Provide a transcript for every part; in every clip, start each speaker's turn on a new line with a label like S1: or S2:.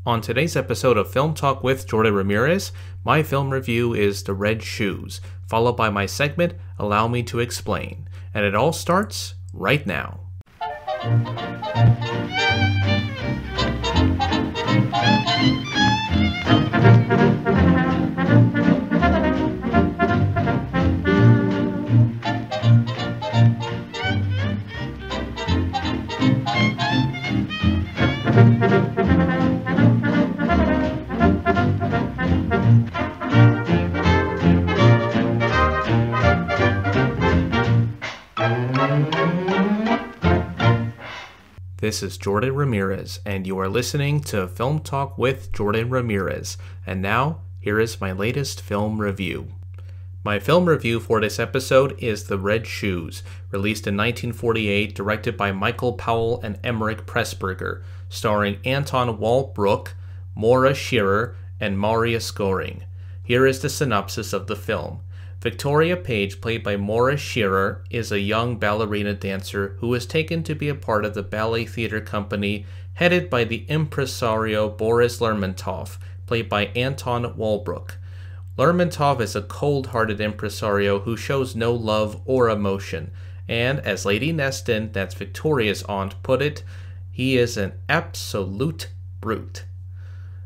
S1: On today's episode of Film Talk with Jordan Ramirez, my film review is The Red Shoes, followed by my segment, Allow Me to Explain. And it all starts right now. This is Jordan Ramirez, and you are listening to Film Talk with Jordan Ramirez. And now, here is my latest film review. My film review for this episode is The Red Shoes, released in 1948, directed by Michael Powell and Emmerich Pressburger, starring Anton Walbrook, Maura Shearer, and Marius Goring. Here is the synopsis of the film. Victoria Page, played by Maura Shearer, is a young ballerina dancer who is taken to be a part of the ballet theater company headed by the impresario Boris Lermontov, played by Anton Walbrook. Lermontov is a cold-hearted impresario who shows no love or emotion, and as Lady Neston, that's Victoria's aunt, put it, he is an absolute brute.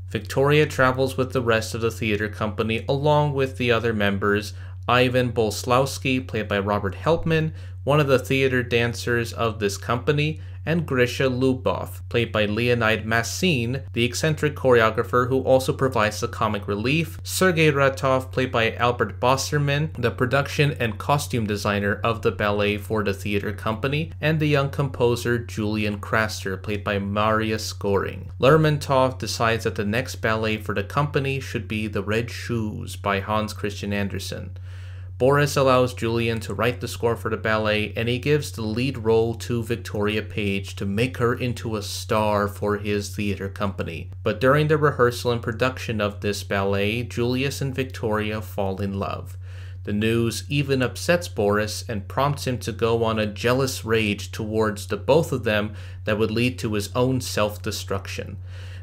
S1: Victoria travels with the rest of the theater company along with the other members. Ivan Bolslawski, played by Robert Helpman, one of the theater dancers of this company, and Grisha Lubov, played by Leonid Massin, the eccentric choreographer who also provides the comic relief, Sergei Ratov, played by Albert Bosserman, the production and costume designer of the ballet for the theater company, and the young composer Julian Craster, played by Marius Goring. Lermontov decides that the next ballet for the company should be The Red Shoes by Hans Christian Andersen. Boris allows Julian to write the score for the ballet, and he gives the lead role to Victoria Page to make her into a star for his theater company. But during the rehearsal and production of this ballet, Julius and Victoria fall in love. The news even upsets Boris and prompts him to go on a jealous rage towards the both of them that would lead to his own self-destruction.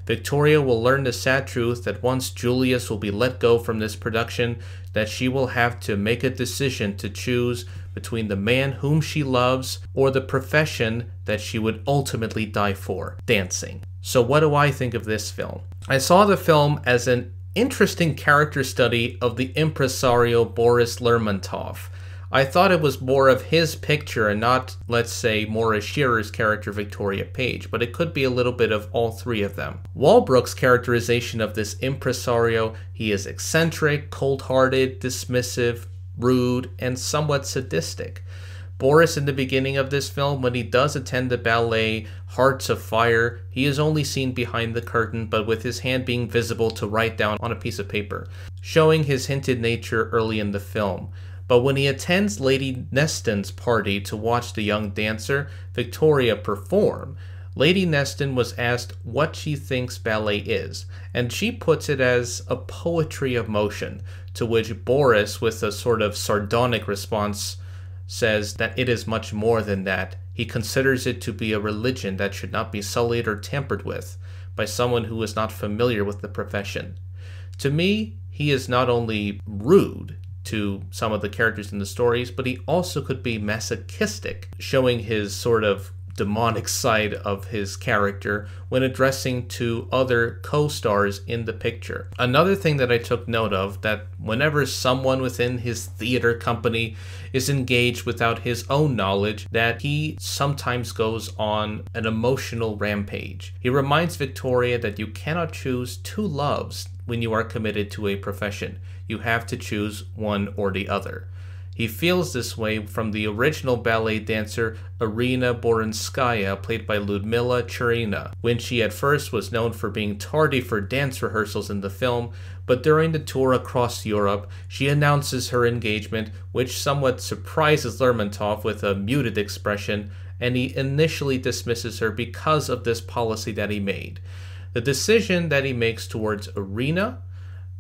S1: Victoria will learn the sad truth that once Julius will be let go from this production, that she will have to make a decision to choose between the man whom she loves or the profession that she would ultimately die for, dancing. So what do I think of this film? I saw the film as an interesting character study of the impresario Boris Lermontov. I thought it was more of his picture and not, let's say, Maura Shearer's character Victoria Page, but it could be a little bit of all three of them. Walbrook's characterization of this impresario, he is eccentric, cold-hearted, dismissive, rude, and somewhat sadistic. Boris, in the beginning of this film, when he does attend the ballet Hearts of Fire, he is only seen behind the curtain, but with his hand being visible to write down on a piece of paper, showing his hinted nature early in the film. But when he attends Lady Neston's party to watch the young dancer, Victoria, perform, Lady Neston was asked what she thinks ballet is, and she puts it as a poetry of motion, to which Boris, with a sort of sardonic response, says that it is much more than that. He considers it to be a religion that should not be sullied or tampered with by someone who is not familiar with the profession. To me, he is not only rude to some of the characters in the stories, but he also could be masochistic, showing his sort of demonic side of his character when addressing to other co-stars in the picture. Another thing that I took note of, that whenever someone within his theater company is engaged without his own knowledge, that he sometimes goes on an emotional rampage. He reminds Victoria that you cannot choose two loves when you are committed to a profession. You have to choose one or the other. He feels this way from the original ballet dancer Irina Borinskaya, played by Ludmila Churina, when she at first was known for being tardy for dance rehearsals in the film, but during the tour across Europe, she announces her engagement, which somewhat surprises Lermontov with a muted expression, and he initially dismisses her because of this policy that he made. The decision that he makes towards Irina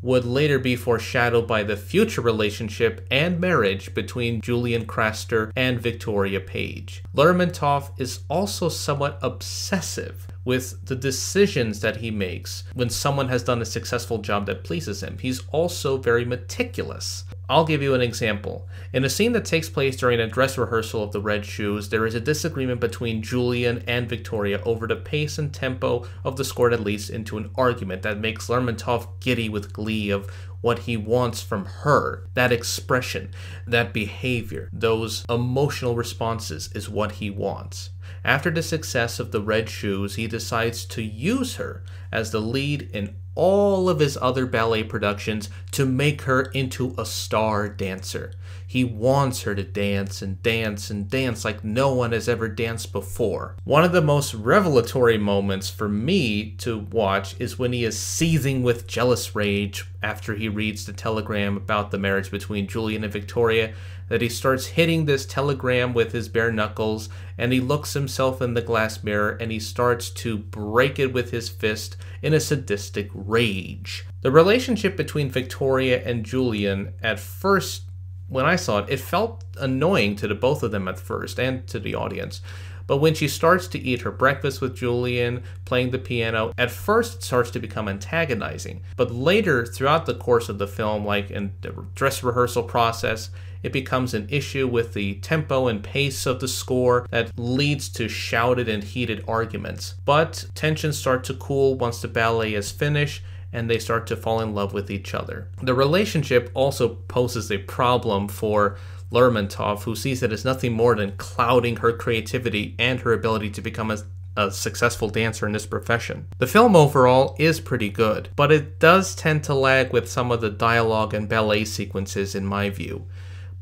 S1: would later be foreshadowed by the future relationship and marriage between Julian Craster and Victoria Page. Lermontov is also somewhat obsessive with the decisions that he makes when someone has done a successful job that pleases him. He's also very meticulous. I'll give you an example. In a scene that takes place during a dress rehearsal of the Red Shoes, there is a disagreement between Julian and Victoria over the pace and tempo of the score that leads into an argument that makes Lermontov giddy with glee of what he wants from her. That expression, that behavior, those emotional responses is what he wants. After the success of the Red Shoes, he decides to use her as the lead in all of his other ballet productions to make her into a star dancer. He wants her to dance and dance and dance like no one has ever danced before. One of the most revelatory moments for me to watch is when he is seething with jealous rage after he reads the telegram about the marriage between Julian and Victoria, that he starts hitting this telegram with his bare knuckles, and he looks himself in the glass mirror and he starts to break it with his fist in a sadistic rage. The relationship between Victoria and Julian, at first, when I saw it, it felt annoying to the both of them at first and to the audience. But when she starts to eat her breakfast with Julian, playing the piano, at first it starts to become antagonizing. But later, throughout the course of the film, like in the dress rehearsal process, it becomes an issue with the tempo and pace of the score that leads to shouted and heated arguments. But tensions start to cool once the ballet is finished, and they start to fall in love with each other. The relationship also poses a problem for Lermontov, who sees it as nothing more than clouding her creativity and her ability to become a successful dancer in this profession. The film overall is pretty good, but it does tend to lag with some of the dialogue and ballet sequences in my view.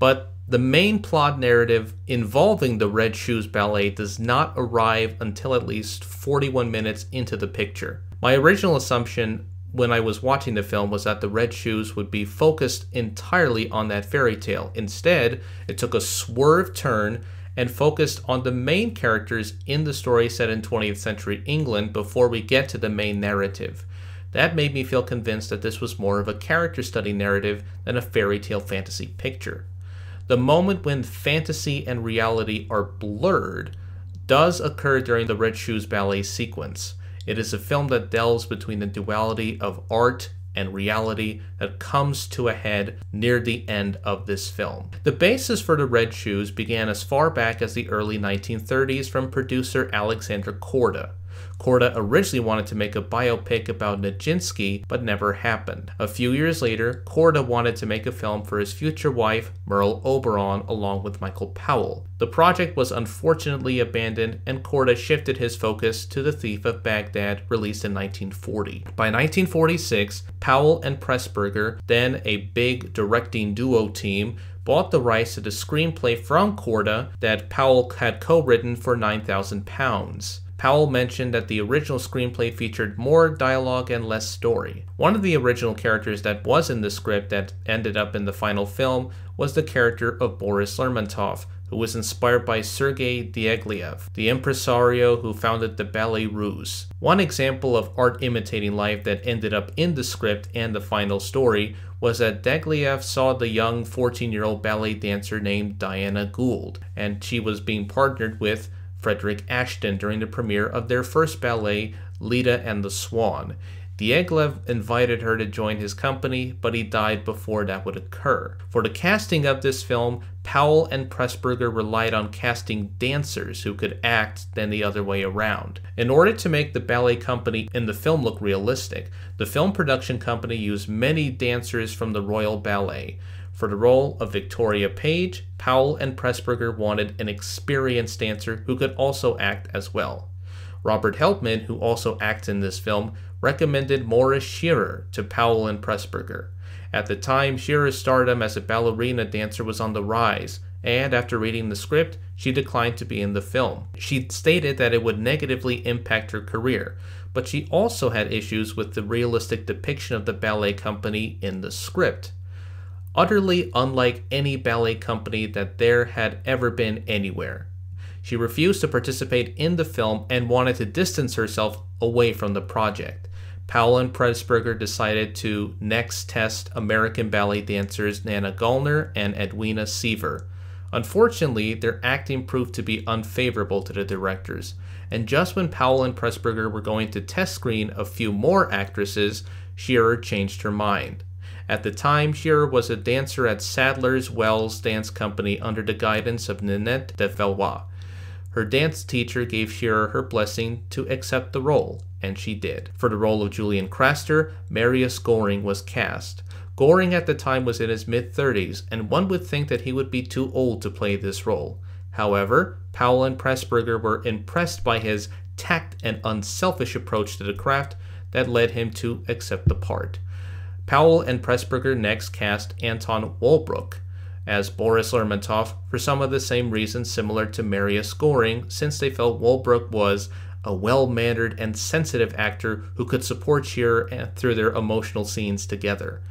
S1: But the main plot narrative involving the Red Shoes ballet does not arrive until at least 41 minutes into the picture. My original assumption when I was watching the film was that the Red Shoes would be focused entirely on that fairy tale. Instead, it took a swerve turn and focused on the main characters in the story set in 20th century England before we get to the main narrative. That made me feel convinced that this was more of a character study narrative than a fairy tale fantasy picture. The moment when fantasy and reality are blurred does occur during the Red Shoes ballet sequence. It is a film that delves between the duality of art and reality that comes to a head near the end of this film. The basis for the Red Shoes began as far back as the early 1930s from producer Alexander Korda. Korda originally wanted to make a biopic about Nijinsky, but never happened. A few years later, Korda wanted to make a film for his future wife, Merle Oberon, along with Michael Powell. The project was unfortunately abandoned, and Korda shifted his focus to The Thief of Baghdad, released in 1940. By 1946, Powell and Pressburger, then a big directing duo team, bought the rights to the screenplay from Korda that Powell had co-written for £9,000. Powell mentioned that the original screenplay featured more dialogue and less story. One of the original characters that was in the script that ended up in the final film was the character of Boris Lermontov, who was inspired by Sergei Diaghilev, the impresario who founded the Ballet Russe. One example of art imitating life that ended up in the script and the final story was that Diaghilev saw the young 14-year-old ballet dancer named Diana Gould, and she was being partnered with Frederick Ashton during the premiere of their first ballet, Leda and the Swan. Diaghilev invited her to join his company, but he died before that would occur. For the casting of this film, Powell and Pressburger relied on casting dancers who could act than the other way around. In order to make the ballet company in the film look realistic, the film production company used many dancers from the Royal Ballet. For the role of Victoria Page, Powell and Pressburger wanted an experienced dancer who could also act as well. Robert Helpman, who also acts in this film, recommended Morris Shearer to Powell and Pressburger. At the time, Shearer's stardom as a ballerina dancer was on the rise, and after reading the script, she declined to be in the film. She stated that it would negatively impact her career, but she also had issues with the realistic depiction of the ballet company in the script. Utterly unlike any ballet company that there had ever been anywhere. She refused to participate in the film and wanted to distance herself away from the project. Powell and Pressburger decided to next test American ballet dancers Nana Gallner and Edwina Seaver. Unfortunately, their acting proved to be unfavorable to the directors, and just when Powell and Pressburger were going to test screen a few more actresses, Shearer changed her mind. At the time, Shearer was a dancer at Sadler's Wells Dance Company under the guidance of Ninette de Valois. Her dance teacher gave Shearer her blessing to accept the role, and she did. For the role of Julian Craster, Marius Goring was cast. Goring at the time was in his mid-30s, and one would think that he would be too old to play this role. However, Powell and Pressburger were impressed by his tact and unselfish approach to the craft that led him to accept the part. Powell and Pressburger next cast Anton Walbrook as Boris Lermontov for some of the same reasons similar to Marius Goring, since they felt Walbrook was a well-mannered and sensitive actor who could support Shearer through their emotional scenes together.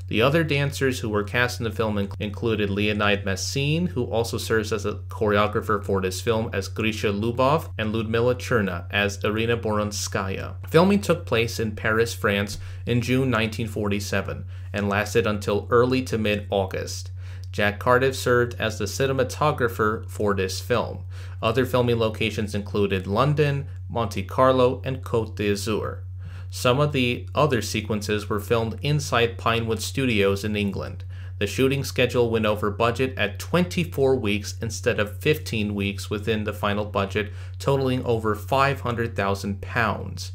S1: The other dancers who were cast in the film included Leonid Massine, who also serves as a choreographer for this film as Grisha Lubov, and Ludmila Cherna as Irina Boronskaya. Filming took place in Paris, France in June 1947 and lasted until early to mid-August. Jack Cardiff served as the cinematographer for this film. Other filming locations included London, Monte Carlo, and Côte d'Azur. Some of the other sequences were filmed inside Pinewood Studios in England. The shooting schedule went over budget at 24 weeks instead of 15 weeks within the final budget, totaling over £500,000.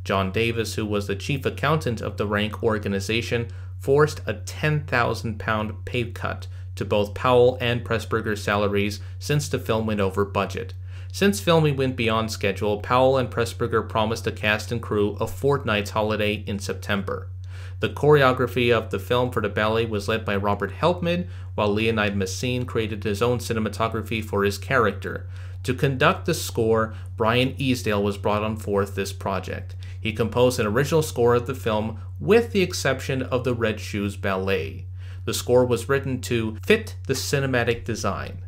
S1: John Davis, who was the chief accountant of the Rank organization, forced a £10,000 pay cut to both Powell and Pressburger's salaries since the film went over budget. Since filming went beyond schedule, Powell and Pressburger promised the cast and crew a fortnight's holiday in September. The choreography of the film for the ballet was led by Robert Helpman, while Leonid Massine created his own cinematography for his character. To conduct the score, Brian Easdale was brought on forth this project. He composed an original score of the film with the exception of the Red Shoes Ballet. The score was written to fit the cinematic design.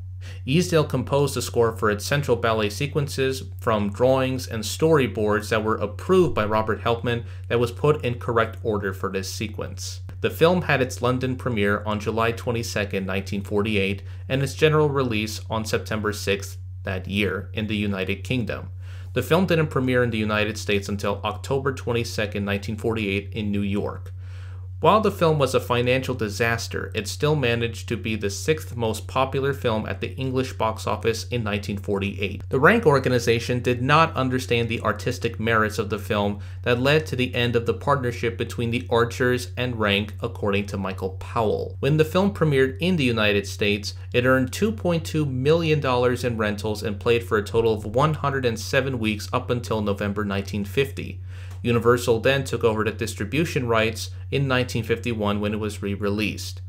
S1: Easdale composed the score for its central ballet sequences from drawings and storyboards that were approved by Robert Helpman that was put in correct order for this sequence. The film had its London premiere on July 22, 1948, and its general release on September 6 that year in the United Kingdom. The film didn't premiere in the United States until October 22, 1948 in New York. While the film was a financial disaster, it still managed to be the 6th most popular film at the English box office in 1948. The Rank organization did not understand the artistic merits of the film that led to the end of the partnership between the Archers and Rank, according to Michael Powell. When the film premiered in the United States, it earned $2.2 million in rentals and played for a total of 107 weeks up until November 1950. Universal then took over the distribution rights in 1951 when it was re-released.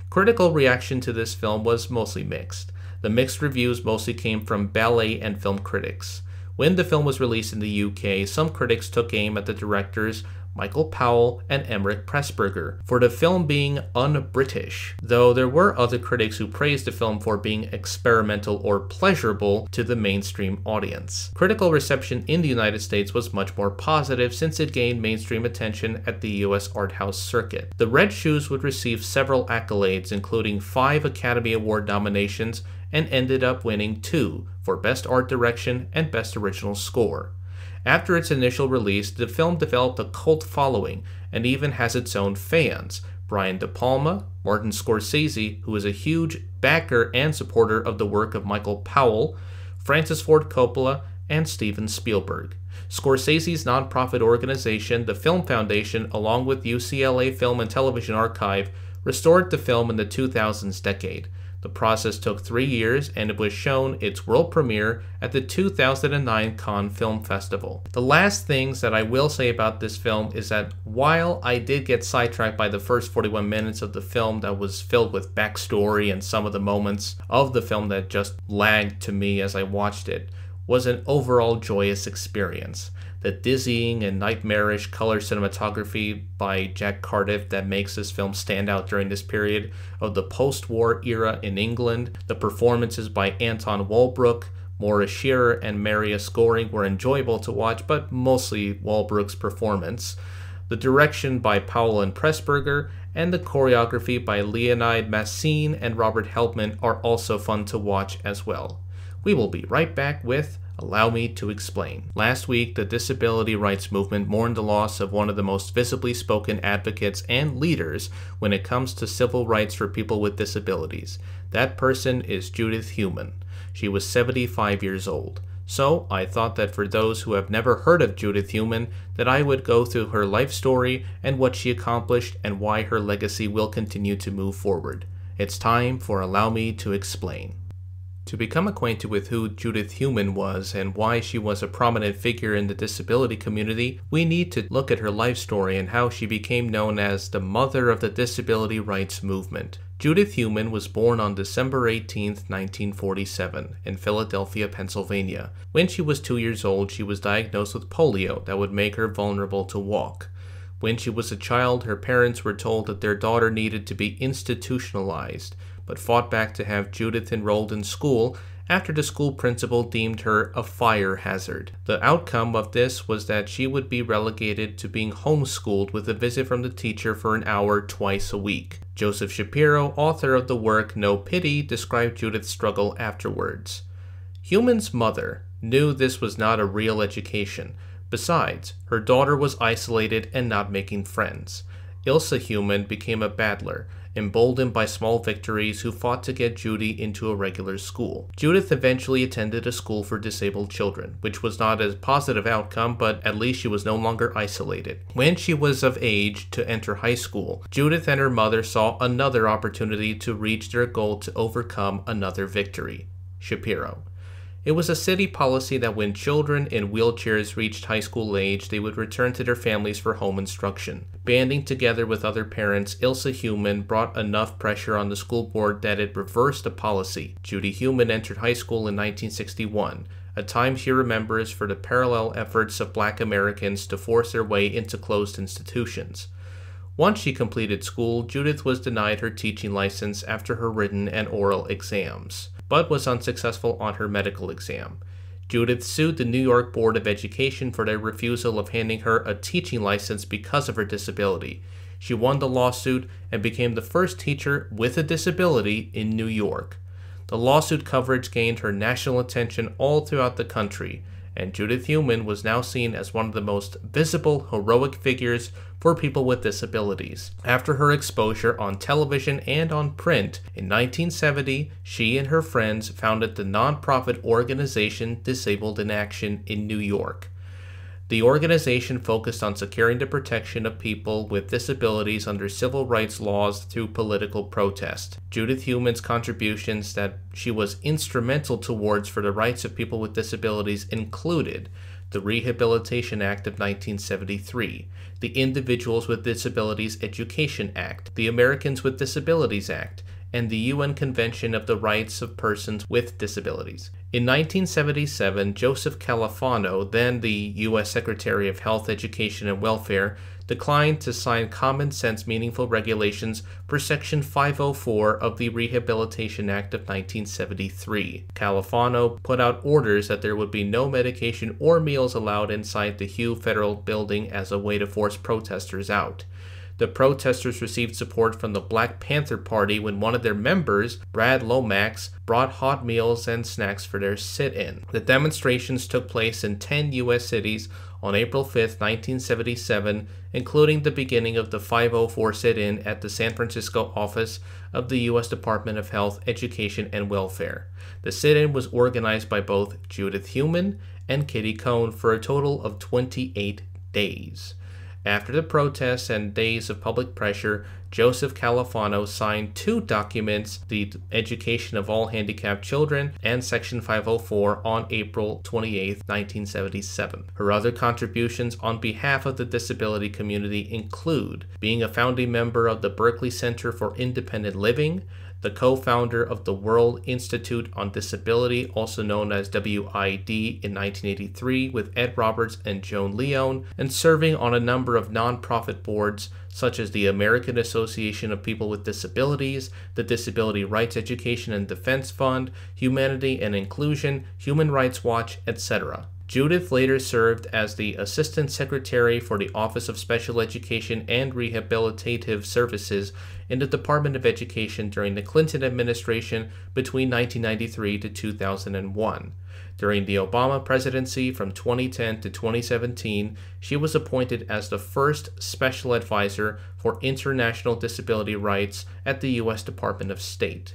S1: Critical reaction to this film was mostly mixed. The mixed reviews mostly came from ballet and film critics. When the film was released in the UK, some critics took aim at the directors Michael Powell and Emmerich Pressburger for the film being un-British, though there were other critics who praised the film for being experimental or pleasurable to the mainstream audience. Critical reception in the United States was much more positive since it gained mainstream attention at the US art house circuit. The Red Shoes would receive several accolades, including 5 Academy Award nominations, and ended up winning 2 for Best Art Direction and Best Original Score. After its initial release, the film developed a cult following and even has its own fans. Brian De Palma, Martin Scorsese, who is a huge backer and supporter of the work of Michael Powell, Francis Ford Coppola, and Steven Spielberg. Scorsese's nonprofit organization, the Film Foundation, along with UCLA Film and Television Archive, restored the film in the 2000s decade. The process took 3 years, and it was shown its world premiere at the 2009 Cannes Film Festival. The last things that I will say about this film is that while I did get sidetracked by the first 41 minutes of the film that was filled with backstory and some of the moments of the film that just lagged to me as I watched it, was an overall joyous experience. The dizzying and nightmarish color cinematography by Jack Cardiff that makes this film stand out during this period of the post-war era in England. The performances by Anton Walbrook, Maurice Shearer, and Marius Goring were enjoyable to watch, but mostly Walbrook's performance. The direction by Powell and Pressburger, and the choreography by Leonid Massine and Robert Helpman are also fun to watch as well. We will be right back with Allow Me to Explain. Last week, the disability rights movement mourned the loss of one of the most visibly spoken advocates and leaders when it comes to civil rights for people with disabilities. That person is Judith Heumann. She was 75 years old. So I thought that for those who have never heard of Judith Heumann, that I would go through her life story and what she accomplished and why her legacy will continue to move forward. It's time for Allow Me to Explain. To become acquainted with who Judith Heumann was and why she was a prominent figure in the disability community, we need to look at her life story and how she became known as the mother of the disability rights movement. Judith Heumann was born on December 18, 1947, in Philadelphia, Pennsylvania. When she was 2 years old, she was diagnosed with polio that would make her vulnerable to walk. When she was a child, her parents were told that their daughter needed to be institutionalized, but fought back to have Judith enrolled in school after the school principal deemed her a fire hazard. The outcome of this was that she would be relegated to being homeschooled with a visit from the teacher for an hour twice a week. Joseph Shapiro, author of the work No Pity, described Judith's struggle afterwards. Heumann's mother knew this was not a real education. Besides, her daughter was isolated and not making friends. Ilsa Heumann became a battler, emboldened by small victories, who fought to get Judy into a regular school. Judith eventually attended a school for disabled children, which was not a positive outcome, but at least she was no longer isolated. When she was of age to enter high school, Judith and her mother saw another opportunity to reach their goal to overcome another victory. Shapiro. It was a city policy that when children in wheelchairs reached high school age, they would return to their families for home instruction. Banding together with other parents, Ilsa Heumann brought enough pressure on the school board that it reversed the policy. Judy Heumann entered high school in 1961, a time she remembers for the parallel efforts of Black Americans to force their way into closed institutions. Once she completed school, Judith was denied her teaching license after her written and oral exams, but was unsuccessful on her medical exam. Judith sued the New York Board of Education for their refusal of handing her a teaching license because of her disability. She won the lawsuit and became the first teacher with a disability in New York. The lawsuit coverage gained her national attention all throughout the country, and Judith Heumann was now seen as one of the most visible, heroic figures for people with disabilities. After her exposure on television and on print, in 1970, she and her friends founded the nonprofit organization Disabled in Action in New York. The organization focused on securing the protection of people with disabilities under civil rights laws through political protest. Judith Heumann's contributions that she was instrumental towards for the rights of people with disabilities included the Rehabilitation Act of 1973, the Individuals with Disabilities Education Act, the Americans with Disabilities Act, and the UN Convention of the Rights of Persons with Disabilities. In 1977, Joseph Califano, then the U.S. Secretary of Health, Education, and Welfare, declined to sign common-sense meaningful regulations for Section 504 of the Rehabilitation Act of 1973. Califano put out orders that there would be no medication or meals allowed inside the Hugh Federal Building as a way to force protesters out. The protesters received support from the Black Panther Party when one of their members, Brad Lomax, brought hot meals and snacks for their sit-in. The demonstrations took place in 10 U.S. cities on April 5, 1977, including the beginning of the 504 sit-in at the San Francisco office of the U.S. Department of Health, Education, and Welfare. The sit-in was organized by both Judith Heumann and Kitty Cohn for a total of 28 days. After the protests and days of public pressure, Joseph Califano signed two documents, the Education of All Handicapped Children and Section 504, on April 28, 1977. Her other contributions on behalf of the disability community include being a founding member of the Berkeley Center for Independent Living, the co-founder of the World Institute on Disability, also known as WID, in 1983 with Ed Roberts and Joan Leone, and serving on a number of nonprofit boards such as the American Association of People with Disabilities, the Disability Rights Education and Defense Fund, Humanity and Inclusion, Human Rights Watch, etc. Judith later served as the Assistant Secretary for the Office of Special Education and Rehabilitative Services in the Department of Education during the Clinton administration between 1993 to 2001. During the Obama presidency from 2010 to 2017, she was appointed as the first Special Advisor for International Disability Rights at the U.S. Department of State.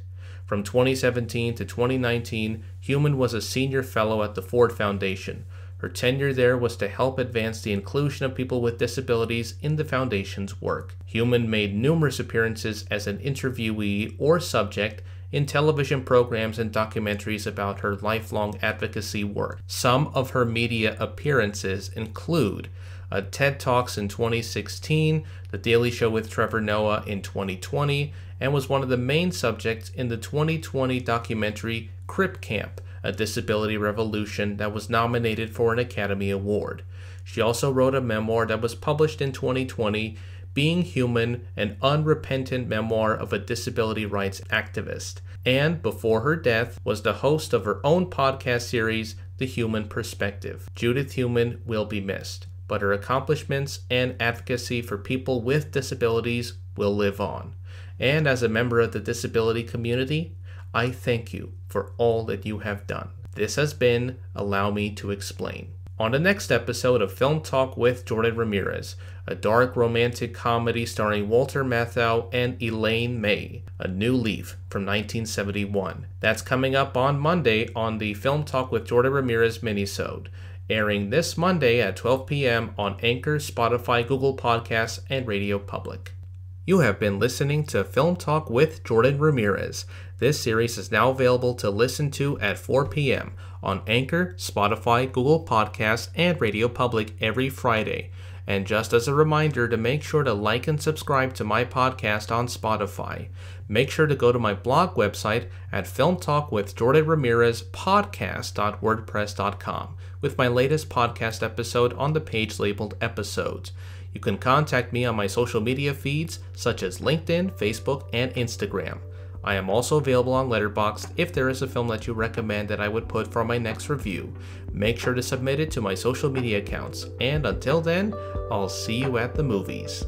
S1: From 2017 to 2019, Heumann was a senior fellow at the Ford Foundation. Her tenure there was to help advance the inclusion of people with disabilities in the Foundation's work. Heumann made numerous appearances as an interviewee or subject in television programs and documentaries about her lifelong advocacy work. Some of her media appearances include a TED Talks in 2016, The Daily Show with Trevor Noah in 2020, and was one of the main subjects in the 2020 documentary Crip Camp, A Disability Revolution, that was nominated for an Academy Award. She also wrote a memoir that was published in 2020, Being Human, an unrepentant memoir of a disability rights activist, and before her death was the host of her own podcast series, The Human Perspective. Judith Heumann will be missed, but her accomplishments and advocacy for people with disabilities will live on. And as a member of the disability community, I thank you for all that you have done. This has been Allow Me to Explain. On the next episode of Film Talk with Jordan Ramirez, a dark romantic comedy starring Walter Matthau and Elaine May, A New Leaf from 1971. That's coming up on Monday on the Film Talk with Jordan Ramirez minisode, airing this Monday at 12 p.m. on Anchor, Spotify, Google Podcasts, and Radio Public. You have been listening to Film Talk with Jordan Ramirez. This series is now available to listen to at 4 p.m. on Anchor, Spotify, Google Podcasts, and Radio Public every Friday. And just as a reminder to make sure to like and subscribe to my podcast on Spotify. Make sure to go to my blog website at filmtalkwithjordanramirezpodcast.wordpress.com with my latest podcast episode on the page labeled Episodes. You can contact me on my social media feeds such as LinkedIn, Facebook, and Instagram. I am also available on Letterboxd if there is a film that you recommend that I would put for my next review. Make sure to submit it to my social media accounts, and until then, I'll see you at the movies.